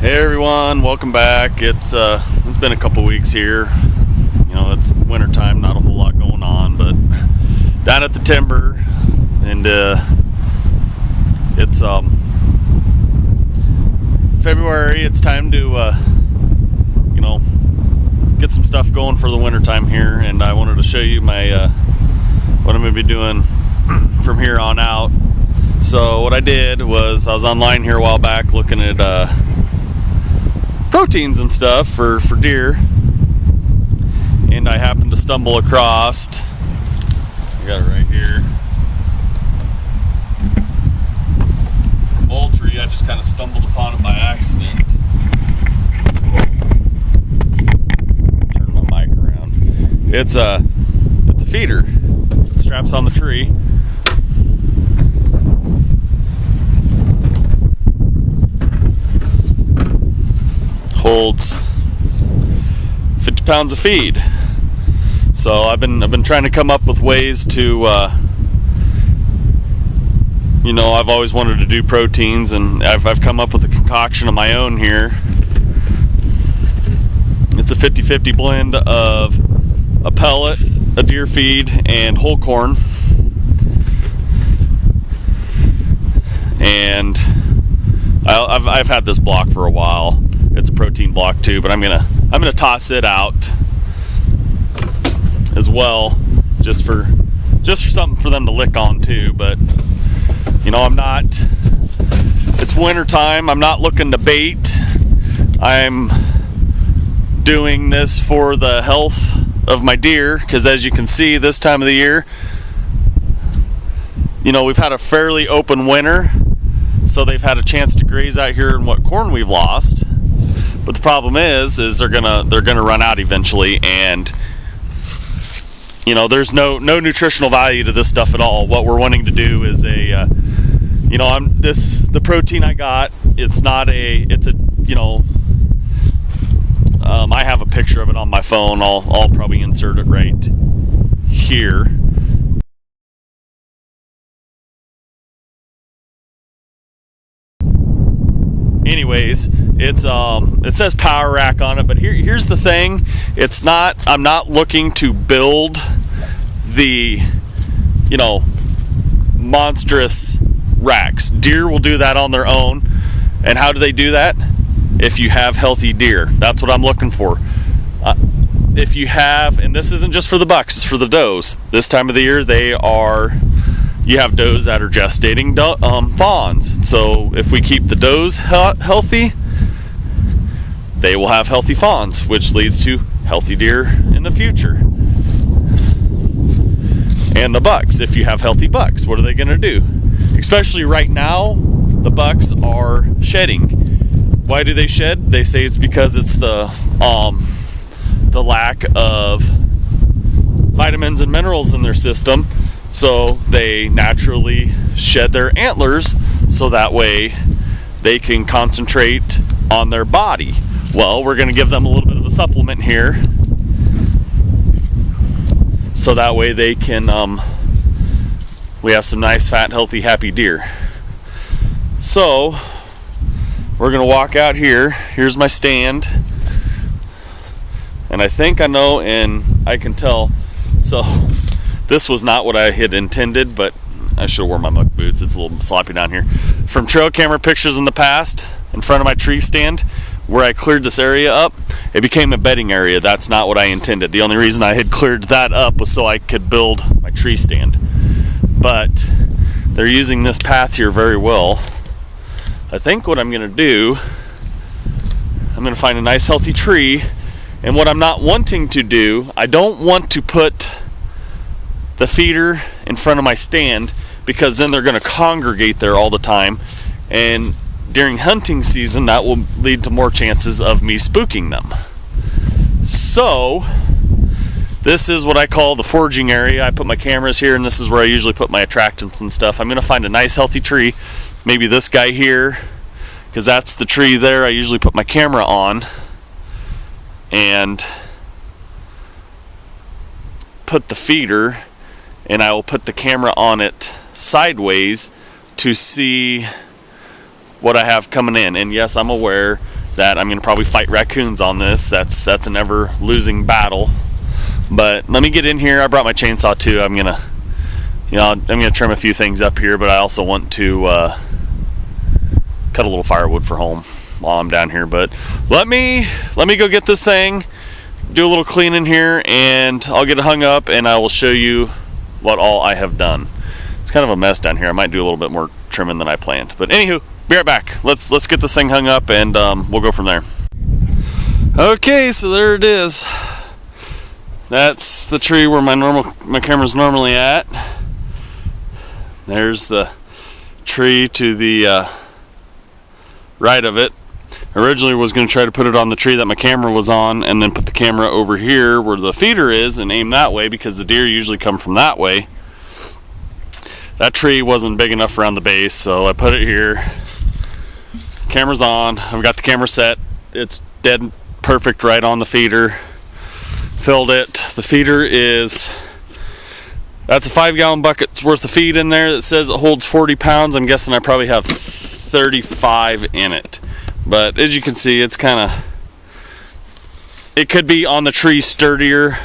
Hey everyone, welcome back. It's been a couple weeks here. You know, it's winter time, not a whole lot going on, but down at the timber, and it's February. It's time to get some stuff going for the winter time here, and I wanted to show you my what I'm going to be doing from here on out. So what I did was I was online here a while back looking at proteins and stuff for deer, and I happened to stumble across, I got it right here, poultry. I just kind of stumbled upon it by accident. Turn my mic around. It's a feeder. It straps on the tree. Holds 50 pounds of feed. So I've been trying to come up with ways to I've always wanted to do proteins, and I've come up with a concoction of my own here. It's a 50-50 blend of a pellet, a deer feed, and whole corn. And I've had this block for a while. It's a protein block too, but I'm gonna toss it out as well, just for something for them to lick on too. But it's winter time. I'm not looking to bait. I'm doing this for the health of my deer, because as you can see, this time of the year, we've had a fairly open winter, so they've had a chance to graze out here in what corn we've lost. But the problem is they're gonna run out eventually, and there's no nutritional value to this stuff at all. What we're wanting to do is the protein I got. I have a picture of it on my phone. I'll probably insert it right here. Anyways, it says Power Rack on it, but here's the thing. I'm not looking to build the monstrous racks. Deer will do that on their own. And how do they do that? If you have healthy deer. That's what I'm looking for. If you have, and this isn't just for the bucks, it's for the does. This time of the year, you have does that are gestating fawns. So if we keep the does healthy, they will have healthy fawns, which leads to healthy deer in the future. And the bucks, if you have healthy bucks, what are they going to do? Especially right now, the bucks are shedding. Why do they shed? They say it's because it's the lack of vitamins and minerals in their system. So they naturally shed their antlers, so that way they can concentrate on their body. Well, we're going to give them a little bit of a supplement here, so that way they can we have some nice, fat, healthy, happy deer. So we're going to walk out here. Here's my stand, and I think I know, and I can tell. So this was not what I had intended, but I should have worn my muck boots. It's a little sloppy down here. From trail camera pictures in the past, in front of my tree stand, where I cleared this area up, it became a bedding area. That's not what I intended. The only reason I had cleared that up was so I could build my tree stand. But they're using this path here very well. I think what I'm going to do, I'm going to find a nice healthy tree, and what I'm not wanting to do, I don't want to put the feeder in front of my stand, because then they're going to congregate there all the time, and during hunting season that will lead to more chances of me spooking them. So this is what I call the foraging area. I put my cameras here, and this is where I usually put my attractants and stuff. I'm going to find a nice healthy tree, maybe this guy here, because that's the tree there I usually put my camera on, and put the feeder, and I will put the camera on it sideways to see what I have coming in. And yes, I'm aware that I'm gonna probably fight raccoons on this. That's a never losing battle. But let me get in here. I brought my chainsaw too. I'm gonna trim a few things up here, but I also want to cut a little firewood for home while I'm down here. But let me go get this thing, do a little cleaning here, and I'll get it hung up, and I will show you what all I have done. It's kind of a mess down here. I might do a little bit more trimming than I planned. But anywho, be right back. Let's get this thing hung up, and we'll go from there. Okay, so there it is. That's the tree where my camera's normally at. There's the tree to the right of it. Originally was going to try to put it on the tree that my camera was on, and then put the camera over here where the feeder is and aim that way, because the deer usually come from that way. That tree wasn't big enough around the base, so I put it here. Camera's on. I've got the camera set. It's dead perfect right on the feeder. Filled it. The feeder that's a 5-gallon bucket's worth of feed in there that says it holds 40 pounds. I'm guessing I probably have 35 in it. But as you can see, it's kind of, it could be on the tree sturdier.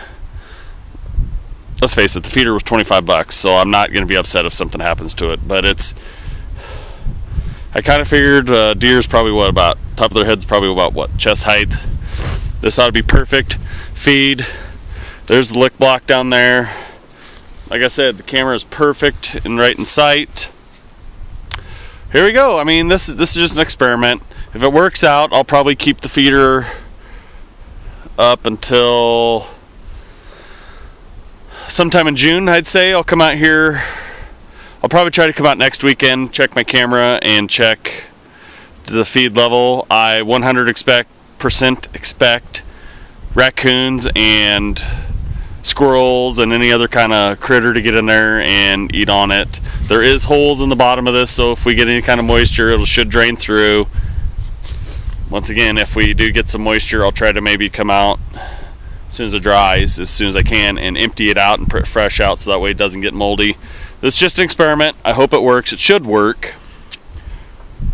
Let's face it, the feeder was 25 bucks, so I'm not going to be upset if something happens to it. But I kind of figured deer's probably about, top of their head's probably about chest height. This ought to be perfect. Feed. There's the lick block down there. Like I said, the camera is perfect and right in sight. Here we go. I mean, this is just an experiment. If it works out, I'll probably keep the feeder up until sometime in June, I'd say. I'll come out here. I'll probably try to come out next weekend, check my camera, and check the feed level. I 100% expect raccoons and squirrels and any other kind of critter to get in there and eat on it. There is holes in the bottom of this, so if we get any kind of moisture, it should drain through. Once again, if we do get some moisture, I'll try to maybe come out as soon as it dries, as soon as I can, and empty it out and put it fresh out, so that way it doesn't get moldy. This is just an experiment. I hope it works. It should work.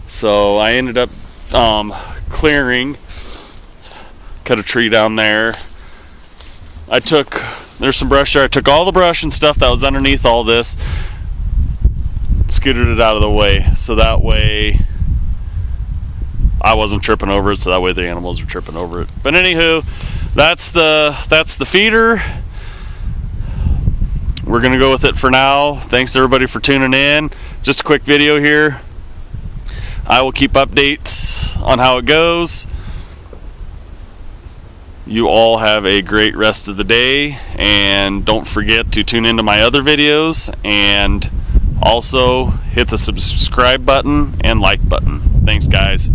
So I ended up clearing, cut a tree down there. There's some brush there. I took all the brush and stuff that was underneath all this, scooted it out of the way, so that way I wasn't tripping over it, so that way the animals were tripping over it. But anywho, that's the feeder. We're gonna go with it for now. Thanks everybody for tuning in. Just a quick video here. I will keep updates on how it goes. You all have a great rest of the day, and don't forget to tune into my other videos, and also hit the subscribe button and like button. Thanks guys.